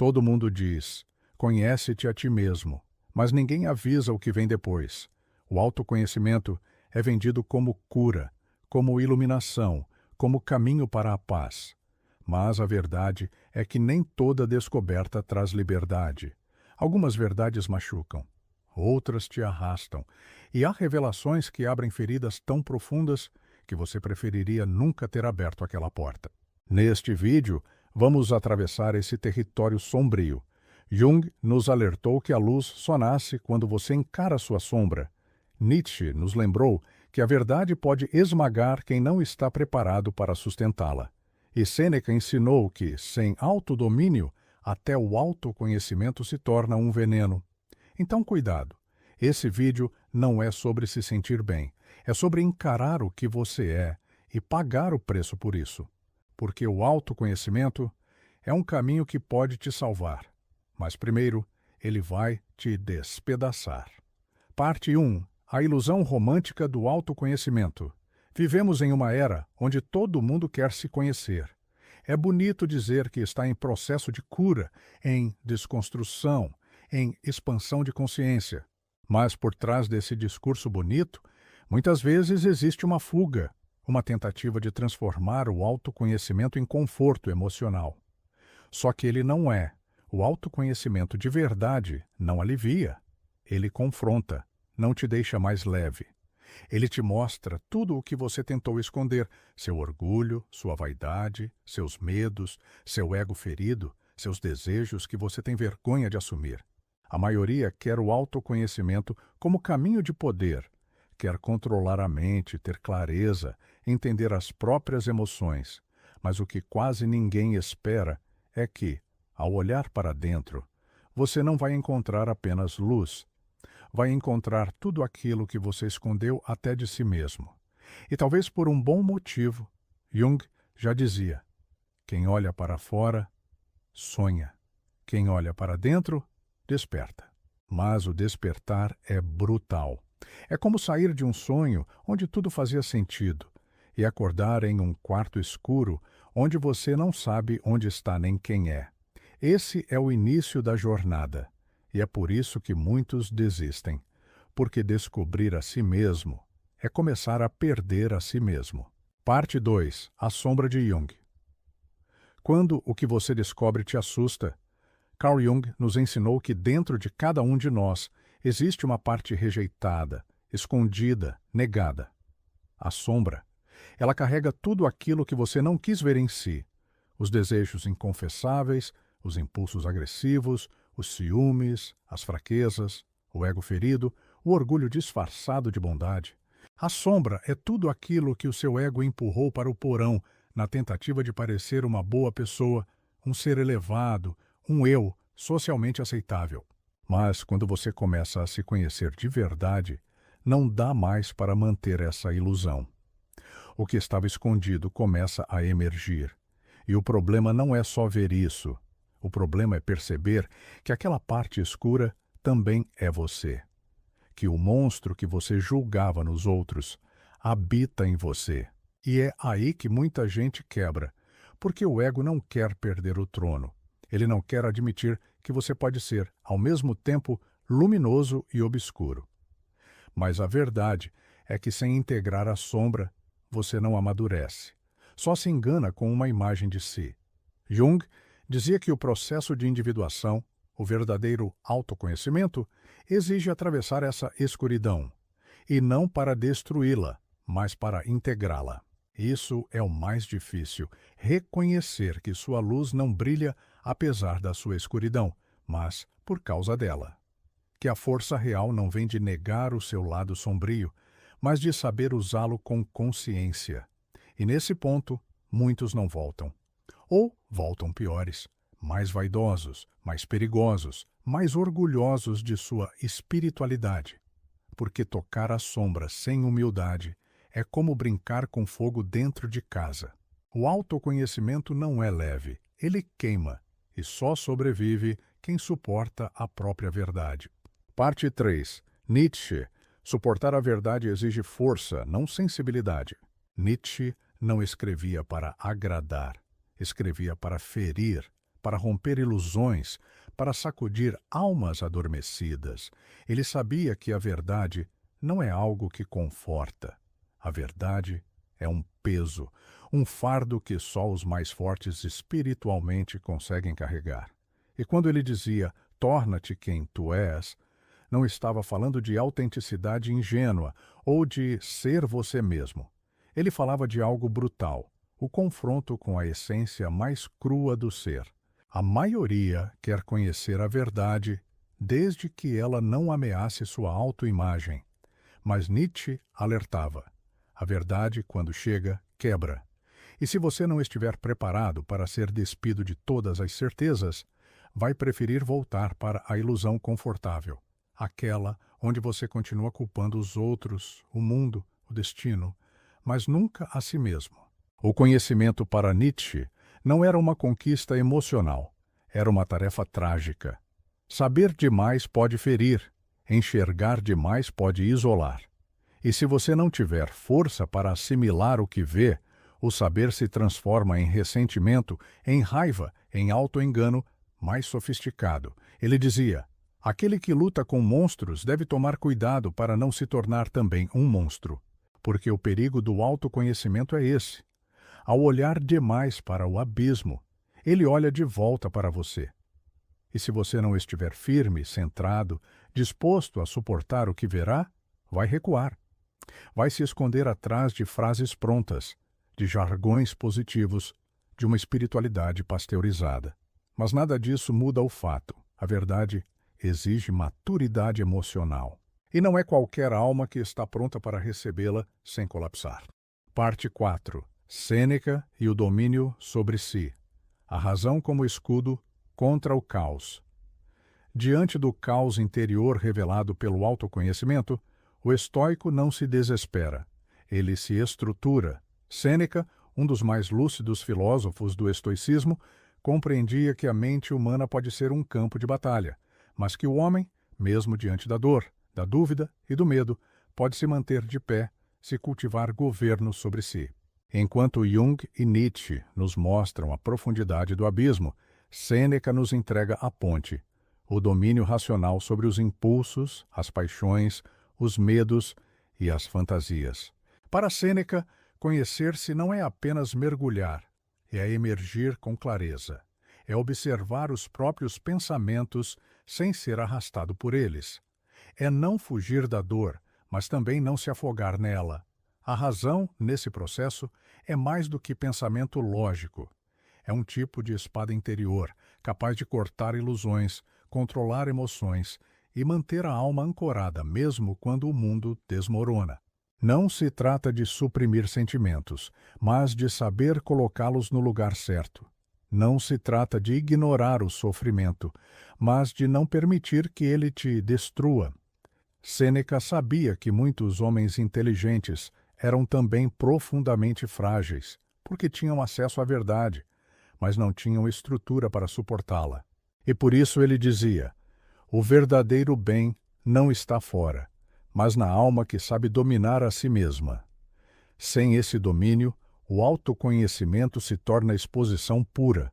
Todo mundo diz: conhece-te a ti mesmo, mas ninguém avisa o que vem depois. O autoconhecimento é vendido como cura, como iluminação, como caminho para a paz. Mas a verdade é que nem toda descoberta traz liberdade. Algumas verdades machucam, outras te arrastam, e há revelações que abrem feridas tão profundas que você preferiria nunca ter aberto aquela porta. Neste vídeo, vamos atravessar esse território sombrio. Jung nos alertou que a luz só nasce quando você encara sua sombra. Nietzsche nos lembrou que a verdade pode esmagar quem não está preparado para sustentá-la. E Sêneca ensinou que, sem autodomínio, até o autoconhecimento se torna um veneno. Então, cuidado. Esse vídeo não é sobre se sentir bem. É sobre encarar o que você é e pagar o preço por isso. Porque o autoconhecimento é um caminho que pode te salvar. Mas primeiro, ele vai te despedaçar. Parte 1. A ilusão romântica do autoconhecimento. Vivemos em uma era onde todo mundo quer se conhecer. É bonito dizer que está em processo de cura, em desconstrução, em expansão de consciência. Mas por trás desse discurso bonito, muitas vezes existe uma fuga, uma tentativa de transformar o autoconhecimento em conforto emocional. Só que ele não é. O autoconhecimento de verdade não alivia. Ele confronta, não te deixa mais leve. Ele te mostra tudo o que você tentou esconder, seu orgulho, sua vaidade, seus medos, seu ego ferido, seus desejos que você tem vergonha de assumir. A maioria quer o autoconhecimento como caminho de poder, quer controlar a mente, ter clareza, entender as próprias emoções. Mas o que quase ninguém espera é que, ao olhar para dentro, você não vai encontrar apenas luz. Vai encontrar tudo aquilo que você escondeu até de si mesmo. E talvez por um bom motivo. Jung já dizia: quem olha para fora, sonha. Quem olha para dentro, desperta. Mas o despertar é brutal. É como sair de um sonho onde tudo fazia sentido e acordar em um quarto escuro onde você não sabe onde está nem quem é. Esse é o início da jornada. E é por isso que muitos desistem, porque descobrir a si mesmo é começar a perder a si mesmo. Parte 2. A sombra de Jung. Quando o que você descobre te assusta, Carl Jung nos ensinou que dentro de cada um de nós existe uma parte rejeitada, escondida, negada. A sombra. Ela carrega tudo aquilo que você não quis ver em si. Os desejos inconfessáveis, os impulsos agressivos, os ciúmes, as fraquezas, o ego ferido, o orgulho disfarçado de bondade. A sombra é tudo aquilo que o seu ego empurrou para o porão na tentativa de parecer uma boa pessoa, um ser elevado, um eu socialmente aceitável. Mas quando você começa a se conhecer de verdade, não dá mais para manter essa ilusão. O que estava escondido começa a emergir. E o problema não é só ver isso. O problema é perceber que aquela parte escura também é você. Que o monstro que você julgava nos outros habita em você. E é aí que muita gente quebra, porque o ego não quer perder o trono. Ele não quer admitir que você pode ser, ao mesmo tempo, luminoso e obscuro. Mas a verdade é que sem integrar a sombra, você não amadurece. Só se engana com uma imagem de si. Jung dizia que o processo de individuação, o verdadeiro autoconhecimento, exige atravessar essa escuridão, e não para destruí-la, mas para integrá-la. Isso é o mais difícil, reconhecer que sua luz não brilha apesar da sua escuridão, mas por causa dela. Que a força real não vem de negar o seu lado sombrio, mas de saber usá-lo com consciência. E nesse ponto, muitos não voltam. Ou voltam piores, mais vaidosos, mais perigosos, mais orgulhosos de sua espiritualidade. Porque tocar a sombra sem humildade é como brincar com fogo dentro de casa. O autoconhecimento não é leve, ele queima, e só sobrevive quem suporta a própria verdade. Parte 3. Nietzsche. Suportar a verdade exige força, não sensibilidade. Nietzsche não escrevia para agradar. Escrevia para ferir, para romper ilusões, para sacudir almas adormecidas. Ele sabia que a verdade não é algo que conforta. A verdade é um peso, um fardo que só os mais fortes espiritualmente conseguem carregar. E quando ele dizia, torna-te quem tu és, não estava falando de autenticidade ingênua ou de ser você mesmo. Ele falava de algo brutal, o confronto com a essência mais crua do ser. A maioria quer conhecer a verdade desde que ela não ameace sua autoimagem. Mas Nietzsche alertava: a verdade, quando chega, quebra. E se você não estiver preparado para ser despido de todas as certezas, vai preferir voltar para a ilusão confortável, aquela onde você continua culpando os outros, o mundo, o destino, mas nunca a si mesmo. O conhecimento para Nietzsche não era uma conquista emocional, era uma tarefa trágica. Saber demais pode ferir, enxergar demais pode isolar. E se você não tiver força para assimilar o que vê, o saber se transforma em ressentimento, em raiva, em auto-engano mais sofisticado. Ele dizia: aquele que luta com monstros deve tomar cuidado para não se tornar também um monstro, porque o perigo do autoconhecimento é esse. Ao olhar demais para o abismo, ele olha de volta para você. E se você não estiver firme, centrado, disposto a suportar o que verá, vai recuar. Vai se esconder atrás de frases prontas, de jargões positivos, de uma espiritualidade pasteurizada. Mas nada disso muda o fato. A verdade exige maturidade emocional. E não é qualquer alma que está pronta para recebê-la sem colapsar. Parte 4. Sêneca e o domínio sobre si. A razão como escudo contra o caos. Diante do caos interior revelado pelo autoconhecimento, o estoico não se desespera. Ele se estrutura. Sêneca, um dos mais lúcidos filósofos do estoicismo, compreendia que a mente humana pode ser um campo de batalha, mas que o homem, mesmo diante da dor, da dúvida e do medo, pode se manter de pé, se cultivar governo sobre si. Enquanto Jung e Nietzsche nos mostram a profundidade do abismo, Sêneca nos entrega a ponte, o domínio racional sobre os impulsos, as paixões, os medos e as fantasias. Para Sêneca, conhecer-se não é apenas mergulhar, é emergir com clareza. É observar os próprios pensamentos sem ser arrastado por eles. É não fugir da dor, mas também não se afogar nela. A razão, nesse processo, é mais do que pensamento lógico. É um tipo de espada interior, capaz de cortar ilusões, controlar emoções e manter a alma ancorada mesmo quando o mundo desmorona. Não se trata de suprimir sentimentos, mas de saber colocá-los no lugar certo. Não se trata de ignorar o sofrimento, mas de não permitir que ele te destrua. Sêneca sabia que muitos homens inteligentes eram também profundamente frágeis, porque tinham acesso à verdade, mas não tinham estrutura para suportá-la. E por isso ele dizia: o verdadeiro bem não está fora, mas na alma que sabe dominar a si mesma. Sem esse domínio, o autoconhecimento se torna exposição pura.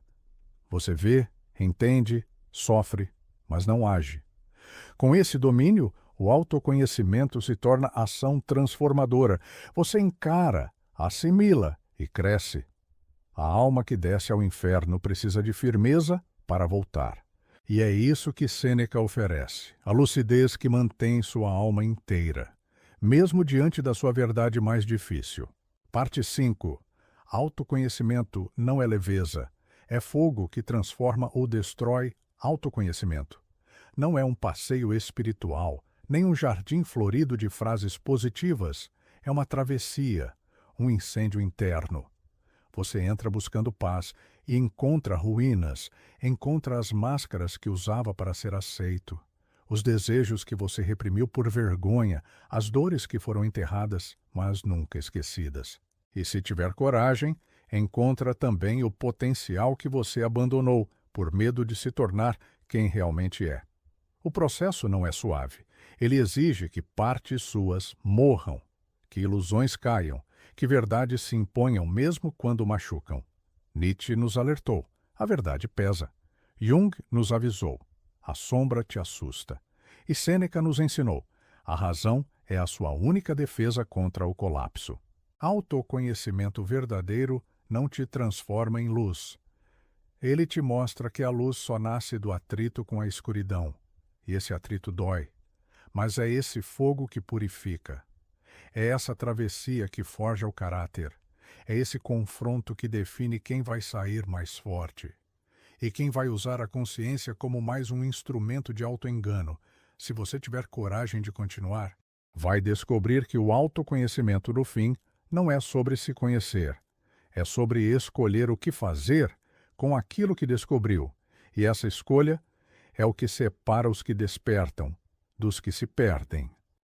Você vê, entende, sofre, mas não age. Com esse domínio, o autoconhecimento se torna ação transformadora. Você encara, assimila e cresce. A alma que desce ao inferno precisa de firmeza para voltar. E é isso que Sêneca oferece, a lucidez que mantém sua alma inteira, mesmo diante da sua verdade mais difícil. Parte 5. Autoconhecimento não é leveza, é fogo que transforma ou destrói autoconhecimento. Não é um passeio espiritual, nem um jardim florido de frases positivas, é uma travessia, um incêndio interno. Você entra buscando paz e encontra ruínas, encontra as máscaras que usava para ser aceito, os desejos que você reprimiu por vergonha, as dores que foram enterradas, mas nunca esquecidas. E se tiver coragem, encontra também o potencial que você abandonou por medo de se tornar quem realmente é. O processo não é suave. Ele exige que partes suas morram, que ilusões caiam, que verdades se imponham mesmo quando machucam. Nietzsche nos alertou: a verdade pesa. Jung nos avisou: a sombra te assusta. E Sêneca nos ensinou: a razão é a sua única defesa contra o colapso. Autoconhecimento verdadeiro não te transforma em luz. Ele te mostra que a luz só nasce do atrito com a escuridão, e esse atrito dói. Mas é esse fogo que purifica. É essa travessia que forja o caráter. É esse confronto que define quem vai sair mais forte. E quem vai usar a consciência como mais um instrumento de autoengano. Se você tiver coragem de continuar, vai descobrir que o autoconhecimento, no fim, não é sobre se conhecer. É sobre escolher o que fazer com aquilo que descobriu. E essa escolha é o que separa os que despertam dos que se perdem.